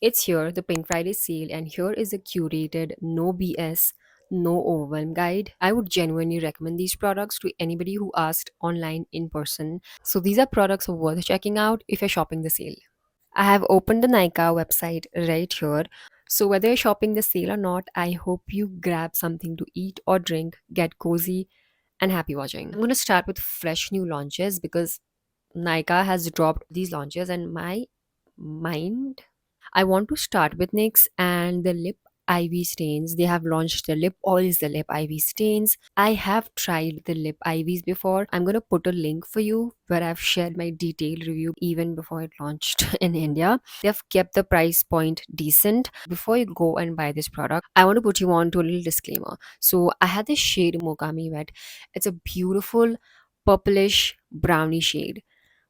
It's here, the Pink Friday sale, and here is a curated, no BS, no overwhelm guide. I would genuinely recommend these products to anybody who asked online in person. So these are products worth checking out if you're shopping the sale. I have opened the NYKAA website right here. So whether you're shopping the sale or not, I hope you grab something to eat or drink, get cozy, and happy watching. I'm going to start with fresh new launches because NYKAA has dropped these launches and my mind. I want to start with NYX and the lip IV stains. They have launched the lip oils, the lip IV stains. I have tried the lip IVs before. I'm going to put a link for you where I've shared my detailed review even before it launched in India. They've kept the price point decent. Before you go and buy this product, I want to put you on to a little disclaimer. So I had this shade Mokami Wet. It's a beautiful purplish brownie shade,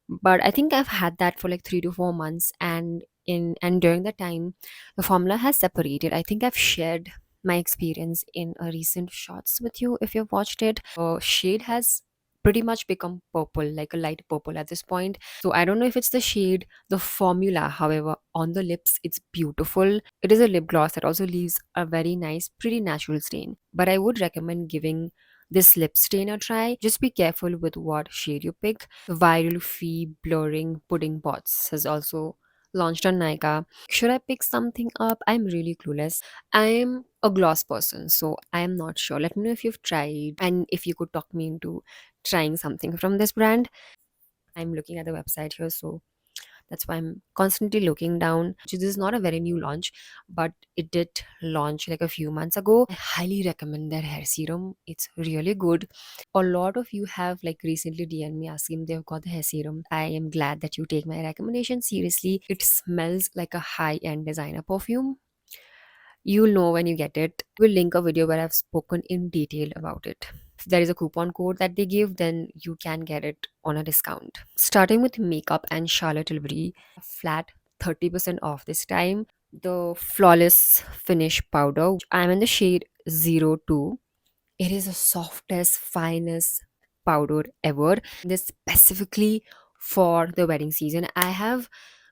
but I think I've had that for like 3 to 4 months, and during the time the formula has separated. I think I've shared my experience in a recent shots with you if you've watched it. Shade has pretty much become purple, like a light purple at this point. So I don't know if it's the shade, the formula. However, on the lips it's beautiful. It is a lip gloss that also leaves a very nice, pretty natural stain, but I would recommend giving this lip stain a try. Just be careful with what shade you pick. Viral Fee Blurring Pudding Pots has also launched on NYKAA. Should I pick something up? I'm really clueless. I'm a gloss person, so I'm not sure. Let me know if you've tried and if you could talk me into trying something from this brand. I'm looking at the website here, so that's why I'm constantly looking down. So this is not a very new launch, but it did launch like a few months ago. I highly recommend their hair serum. It's really good. A lot of you have like recently DM'd me asking if they've got the hair serum. I am glad that you take my recommendation seriously. It smells like a high-end designer perfume. You'll know when you get it. We'll link a video where I've spoken in detail about it. If there is a coupon code that they give, then you can get it on a discount. Starting with makeup and Charlotte Tilbury, flat 30% off this time. The Flawless Finish Powder. I'm in the shade 02. It is the softest, finest powder ever. This specifically for the wedding season. I have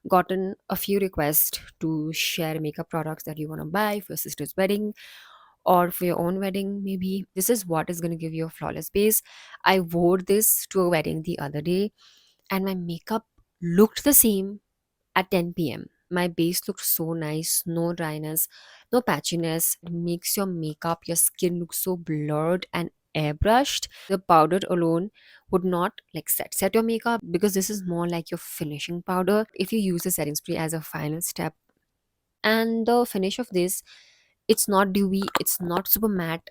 gotten a few requests to share makeup products that you want to buy for your sister's wedding or for your own wedding. Maybe this is what is going to give you a flawless base. I wore this to a wedding the other day and my makeup looked the same at 10 p.m. My base looked so nice, no dryness, no patchiness. It makes your makeup, your skin look so blurred and airbrushed. The powder alone would not like set your makeup because this is more like your finishing powder. If you use the setting spray as a final step, and the finish of this, it's not dewy, it's not super matte.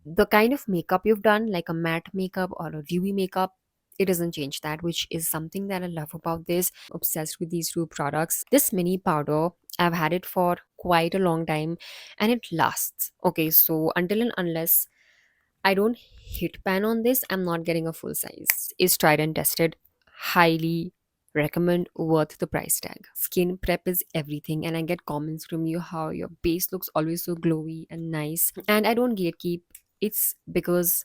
The kind of makeup you've done, like a matte makeup or a dewy makeup, it doesn't change that, which is something that I love about this. Obsessed with these two products. This mini powder, I've had it for quite a long time and it lasts. Okay, so until and unless I don't hit pan on this, I'm not getting a full size. It's tried and tested. Highly recommend, worth the price tag. Skin prep is everything, and I get comments from you how your base looks always so glowy and nice. And I don't gatekeep. It's because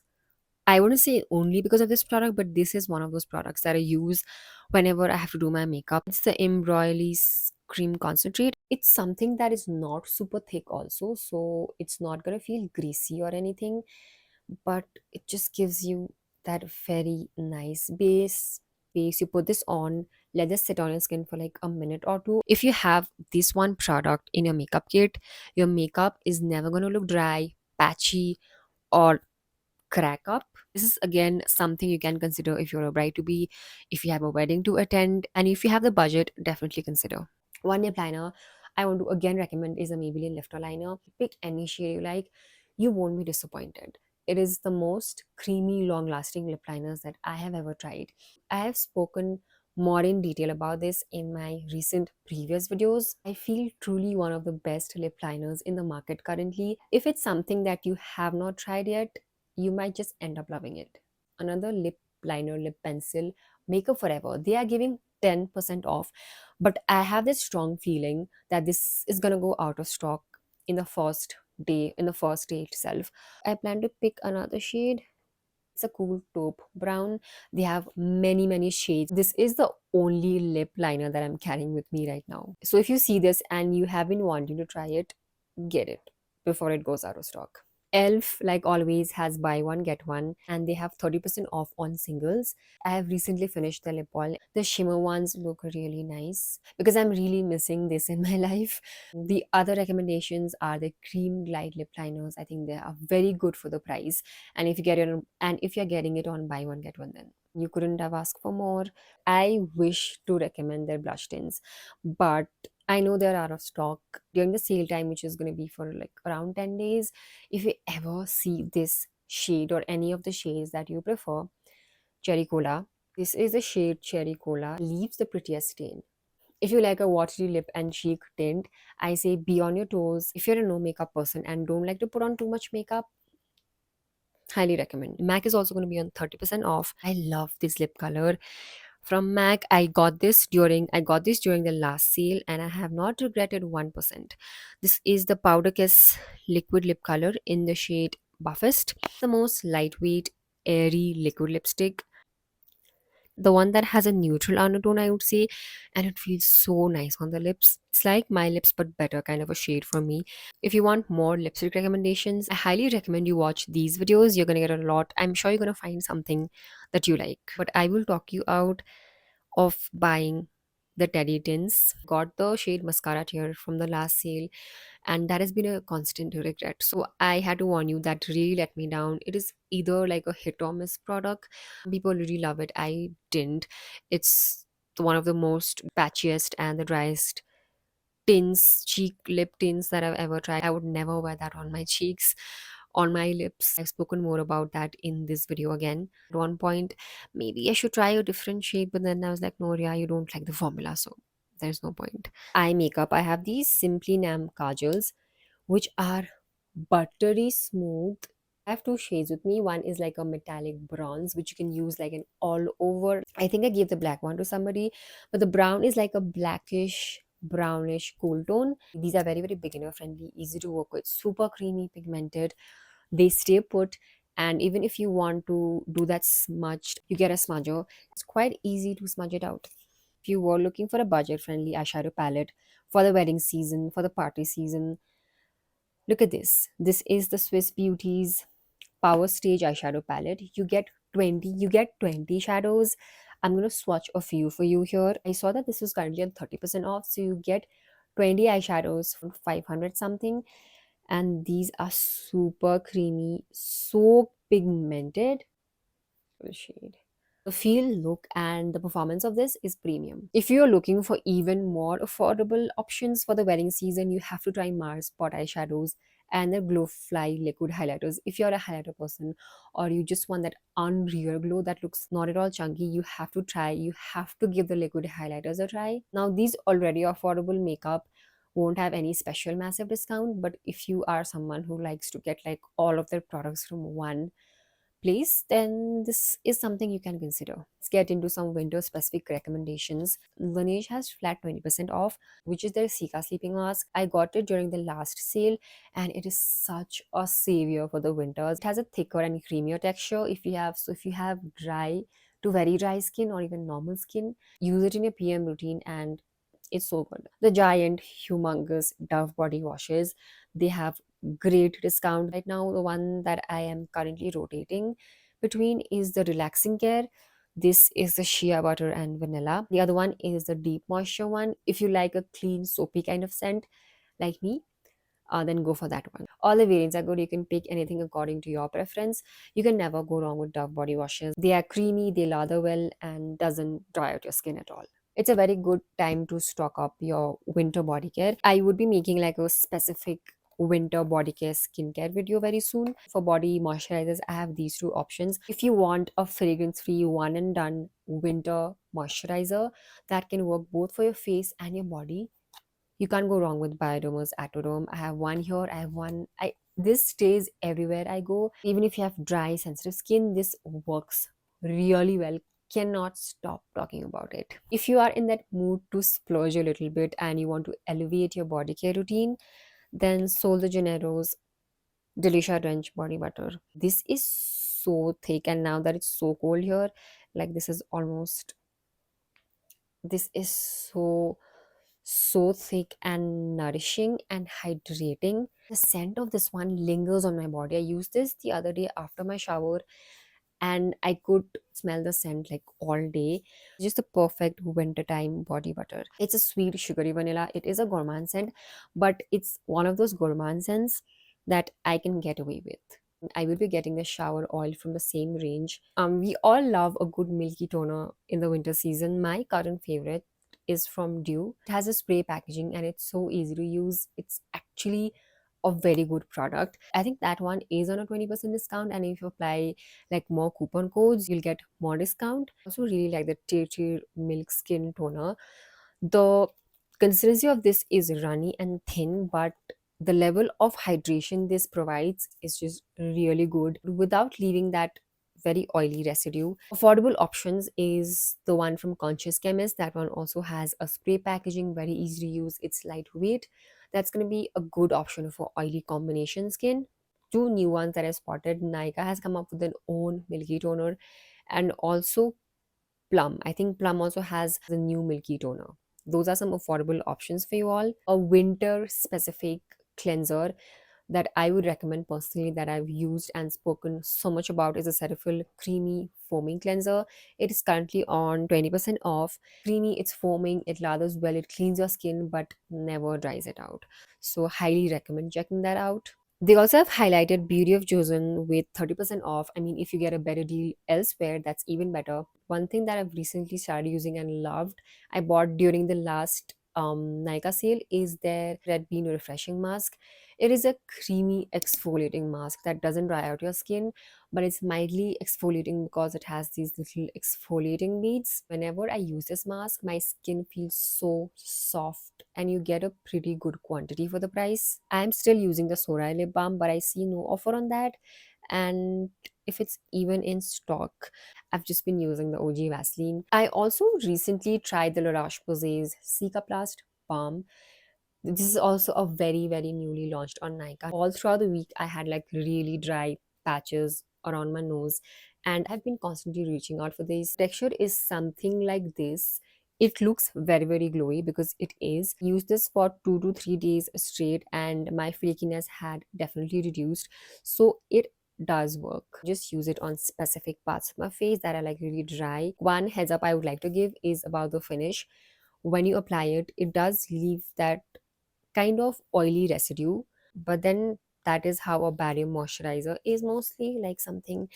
I wouldn't say only because of this product, but this is one of those products that I use whenever I have to do my makeup. It's the Embroily's Cream Concentrate. It's something that is not super thick also, so it's not gonna feel greasy or anything, but it just gives you that very nice base. You put this on, let this sit on your skin for like a minute or two. If you have this one product in your makeup kit, your makeup is never going to look dry, patchy, or crack up. This is again something you can consider if you're a bride to be, if you have a wedding to attend, and if you have the budget, definitely consider. One lip liner I want to again recommend is a Maybelline Lifter liner. Pick any shade you like, you won't be disappointed. It is the most creamy, long lasting lip liners that I have ever tried. I have spoken more in detail about this in my recent previous videos. I feel truly one of the best lip liners in the market currently. If it's something that you have not tried yet, you might just end up loving it. Another lip liner, lip pencil, Makeup Forever. They are giving 10% off, but I have this strong feeling that this is gonna go out of stock in the first day itself. I plan to pick another shade. It's a cool taupe brown. They have many shades. This is the only lip liner that I'm carrying with me right now. So if you see this and you have been wanting to try it, get it before it goes out of stock. Elf, like always, has buy one get one, and they have 30% off on singles. I have recently finished the lip oil. The shimmer ones look really nice because I'm really missing this in my life. The other recommendations are the cream glide lip liners. I think they are very good for the price, and if you're getting it on buy one get one, then you couldn't have asked for more. I wish to recommend their blush tints, but I know they're out of stock during the sale time, which is going to be for like around 10 days. If you ever see this shade or any of the shades that you prefer, Cherry Cola, this is the shade Cherry Cola, leaves the prettiest stain. If you like a watery lip and cheek tint, I say be on your toes. If you're a no makeup person and don't like to put on too much makeup, highly recommend. MAC is also going to be on 30% off. I love this lip color from MAC. I got this during the last sale and I have not regretted 1%. This is the Powder Kiss liquid lip color in the shade Buffest. The most lightweight, airy liquid lipstick, the one that has a neutral undertone, I would say, and it feels so nice on the lips. It's like my lips but better kind of a shade for me. If you want more lipstick recommendations, I highly recommend you watch these videos. You're gonna get a lot. I'm sure you're gonna find something that you like. But I will talk you out of buying the teddy tints. Got the shade mascara tear from the last sale, and that has been a constant regret. So I had to warn you that really let me down. It is either like a hit or miss product. People really love it. I didn't. It's one of the most patchiest and the driest tints, cheek lip tints that I've ever tried. I would never wear that on my cheeks, on my lips. I've spoken more about that in this video again. At one point, maybe I should try a different shade, but then I was like, no, Ria, you don't like the formula, so there's no point. Eye makeup, I have these Simply Nam kajals, which are buttery smooth. I have two shades with me. One is like a metallic bronze, which you can use like an all over. I think I gave the black one to somebody, but the brown is like a blackish, brownish cool tone. These are very beginner friendly, easy to work with, super creamy, pigmented. They stay put, and even if you want to do that smudged, you get a smudger. It's quite easy to smudge it out. If you were looking for a budget friendly eyeshadow palette for the wedding season, for the party season, look at this. This is the Swiss Beauty's Power Stage eyeshadow palette. You get 20 shadows. I'm going to swatch a few for you here. I saw that this was currently on 30% off, so you get 20 eyeshadows for 500 something, and these are super creamy, so pigmented. The shade, the feel, look, and the performance of this is premium. If you're looking for even more affordable options for the wedding season, you have to try Mars Spot eyeshadows and the Glow Fly liquid highlighters. If you're a highlighter person or you just want that unreal glow that looks not at all chunky, you have to give the liquid highlighters a try. Now, these already affordable makeup won't have any special massive discount, but if you are someone who likes to get like all of their products from one place, then this is something you can consider. Let's get into some winter specific recommendations. Laneige has flat 20% off, which is their Sika sleeping mask. I got it during the last sale and it is such a savior for the winters. It has a thicker and creamier texture. If you have dry to very dry skin or even normal skin, use it in your PM routine and it's so good. The giant, humongous Dove body washes, they have great discount right now. The one that I am currently rotating between is the Relaxing Care. This is the shea butter and vanilla. The other one is the deep moisture one. If you like a clean soapy kind of scent like me, then go for that one. All the variants are good. You can pick anything according to your preference. You can never go wrong with Dove body washes. They are creamy, they lather well, and doesn't dry out your skin at all. It's a very good time to stock up your winter body care. I would be making like a specific winter body care skincare video very soon. For body moisturizers, I have these two options. If you want a fragrance free one and done winter moisturizer that can work both for your face and your body, you can't go wrong with Bioderma's Atoderm. I have one here. I have one. I This stays everywhere I go. Even if you have dry, sensitive skin, this works really well. Cannot stop talking about it. If you are in that mood to splurge a little bit and you want to elevate your body care routine, then Sol de Janeiro's Delicia Drench body butter. This is so thick, and now that it's so cold here, like this is so thick and nourishing and hydrating. The scent of this one lingers on my body. I used this the other day after my shower, and I could smell the scent like all day. Just the perfect wintertime body butter. It's a sweet, sugary vanilla. It is a gourmand scent, but it's one of those gourmand scents that I can get away with. I will be getting the shower oil from the same range. We all love a good milky toner in the winter season. My current favorite is from Dew. It has a spray packaging and it's so easy to use. It's actually a very good product. I think that one is on a 20% discount, and if you apply like more coupon codes, you'll get more discount. I also really like the TIRTIR Milk Skin Toner. The consistency of this is runny and thin, but the level of hydration this provides is just really good without leaving that very oily residue. Affordable options is the one from Conscious Chemist. That one also has a spray packaging, very easy to use, it's lightweight. That's going to be a good option for oily combination skin. Two new ones that I spotted: Nykaa has come up with an own milky toner, and also Plum. I think Plum also has the new milky toner. Those are some affordable options for you all. A winter specific cleanser that I would recommend personally, that I've used and spoken so much about, is a Cetaphil Creamy Foaming Cleanser. It is currently on 20% off. Creamy, it's foaming, it lathers well, it cleans your skin but never dries it out. So highly recommend checking that out. They also have highlighted Beauty of Joseon with 30% off. I mean, if you get a better deal elsewhere, that's even better. One thing that I've recently started using and loved, I bought during the last NYKAA sale, is their Red Bean Refreshing Mask. It is a creamy exfoliating mask that doesn't dry out your skin, but it's mildly exfoliating because it has these little exfoliating beads. Whenever I use this mask, my skin feels so soft, and you get a pretty good quantity for the price. I'm still using the Sorai lip balm, but I see no offer on that. And if it's even in stock, I've just been using the OG Vaseline. I also recently tried the La Roche-Posay's Cicaplast balm. This is also a very newly launched on Nykaa. All throughout the week, I had like really dry patches around my nose, and I've been constantly reaching out for this. Texture is something like this. It looks very glowy because it is. Use this for 2 to 3 days straight, and my flakiness had definitely reduced. So it does work. Just use it on specific parts of my face that are like really dry. One heads up I would like to give is about the finish. When you apply it, it does leave that kind of oily residue, but then that is how a barrier moisturizer is, mostly like something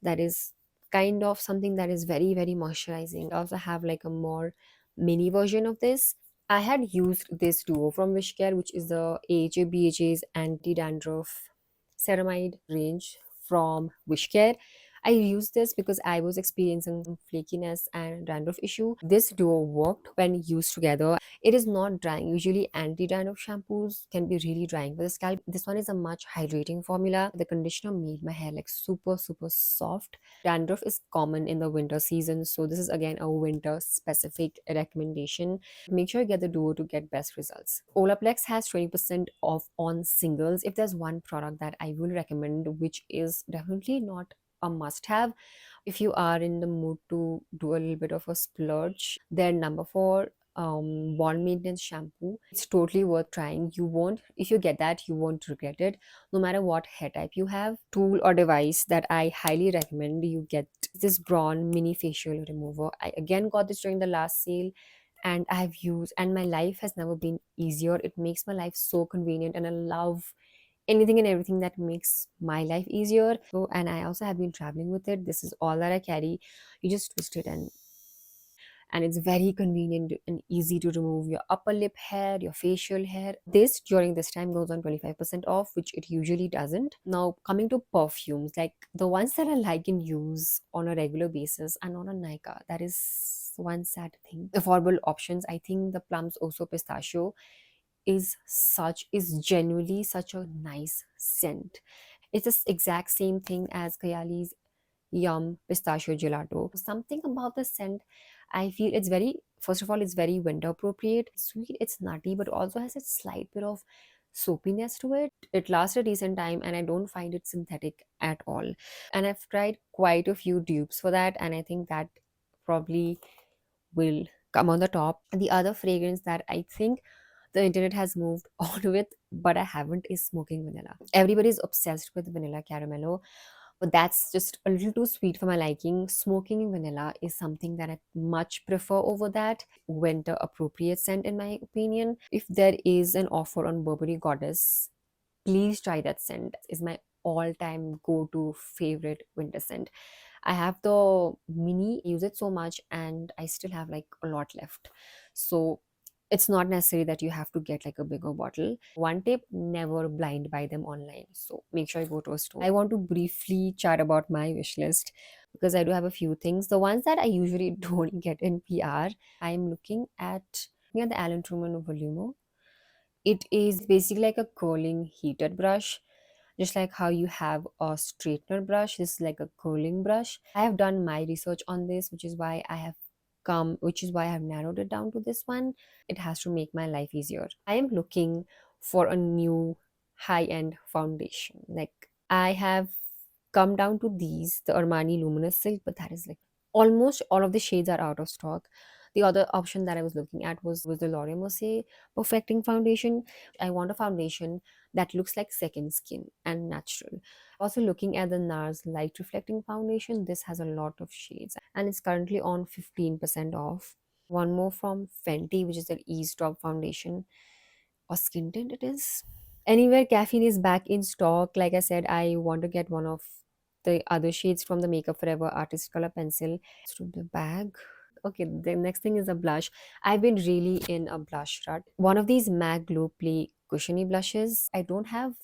that is kind of something that is very moisturizing. I also have like a more mini version of this. I had used this duo from Wishcare, which is the AHA BHA's anti-dandruff ceramide range from Wishcare. I used this because I was experiencing some flakiness and dandruff issue. This duo worked when used together. It is not drying. Usually anti-dandruff shampoos can be really drying for the scalp. This one is a much hydrating formula. The conditioner made my hair like super soft. Dandruff is common in the winter season, so this is again a winter specific recommendation. Make sure you get the duo to get best results. Olaplex has 20% off on singles. If there's one product that I will recommend, which is definitely not a must have, if you are in the mood to do a little bit of a splurge, their number 4 bond maintenance shampoo, it's totally worth trying. You won't, if you get that, you won't regret it, no matter what hair type you have. Tool or device that I highly recommend you get this Braun mini facial remover. I again got this during the last sale, and I've used, and my life has never been easier. It makes my life so convenient, and I love anything and everything that makes my life easier. So, and I also have been traveling with it. This is all that I carry. You just twist it, and it's very convenient and easy to remove your upper lip hair, your facial hair. This during this time goes on 25% off, which it usually doesn't. Now coming to perfumes, like the ones that I like and use on a regular basis and on a NYKAA, that is one sad thing. Affordable options, I think the Plums Also Pistachio is genuinely such a nice scent. It's the exact same thing as Kayali's Yum Pistachio Gelato. Something about the scent, I feel it's very, first of all, it's very winter appropriate. It's sweet, it's nutty, but also has a slight bit of soapiness to it. It lasts a decent time and I don't find it synthetic at all. And I've tried quite a few dupes for that, and I think that probably will come on the top. And the other fragrance that I think the internet has moved on with, but I haven't, is smoking vanilla. Everybody's obsessed with vanilla caramello, but that's just a little too sweet for my liking. Smoking vanilla is something that I much prefer over that. Winter appropriate scent, in my opinion. If there is an offer on Burberry Goddess, please try that scent. Is my all-time go-to favorite winter scent. I have the mini, use it so much, and I still have like a lot left. So it's not necessary that you have to get like a bigger bottle. One tip, never blind buy them online. So make sure you go to a store. I want to briefly chat about my wish list because I do have a few things. The ones that I usually don't get in PR, I'm looking at the Alan Truman Volumo. It is basically like a curling heated brush, just like how you have a straightener brush. This is like a curling brush. I have done my research on this, which is why I have narrowed it down to this one. It has to make my life easier. I am looking for a new high-end foundation. Like I have come down to these, the Armani Luminous Silk, but that is like almost all of the shades are out of stock. The other option that I was looking at was the L'Oreal Mercier Perfecting Foundation. I want a foundation that looks like second skin and natural. Also looking at the NARS Light Reflecting Foundation. This has a lot of shades and it's currently on 15% off. One more from Fenty, which is the Ease Drop Foundation or Skin Tint it is. Anywhere Caffeine is back in stock. Like I said, I want to get one of the other shades from the Makeup Forever Artist Color Pencil. To the bag. Okay, the next thing is a blush. I've been really in a blush rut. One of these MAC Glow Play cushiony blushes. I don't have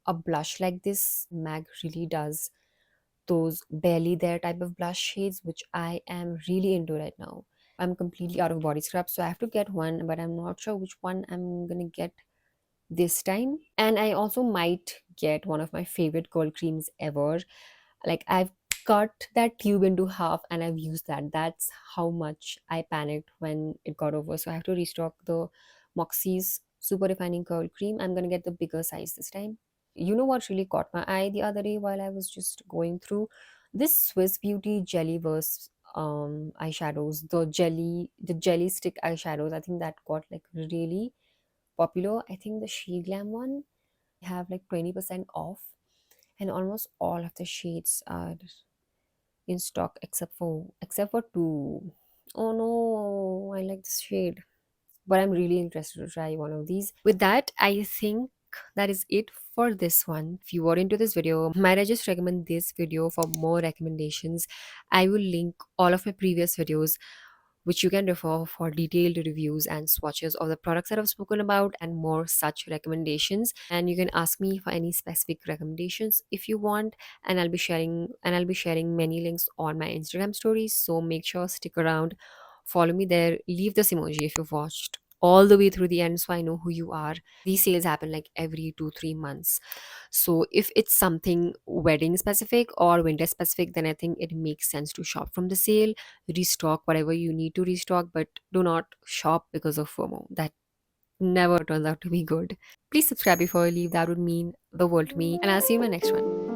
a blush like this. MAC really does those barely there type of blush shades, which I am really into right now. I'm completely out of body scrub, so I have to get one, but I'm not sure which one I'm gonna get this time. And I also might get one of my favorite cold creams ever. Like I've cut that tube into half and I've used that. That's how much I panicked when it got over. So I have to restock the Moxie's Super Refining Curl Cream. I'm gonna get the bigger size this time. You know what really caught my eye the other day while I was just going through this Swiss Beauty Jellyverse eyeshadows, the jelly stick eyeshadows. I think that got like really popular. I think the She Glam one have like 20% off, and almost all of the shades are in stock except for two. Oh no, I like this shade, but I'm really interested to try one of these. With that, I think that is it for this one. If you are into this video, might I just recommend this video for more recommendations. I will link all of my previous videos which you can refer for detailed reviews and swatches of the products that I've spoken about and more such recommendations. And you can ask me for any specific recommendations if you want, and I'll be sharing many links on my Instagram stories. So make sure stick around, follow me there, leave this emoji if you've watched all the way through the end so I know who you are. These sales happen like every 2-3 months. So if it's something wedding specific or winter specific, then I think it makes sense to shop from the sale, restock whatever you need to restock, but do not shop because of FOMO. That never turns out to be good. Please subscribe before you leave. That would mean the world to me. And I'll see you in my next one.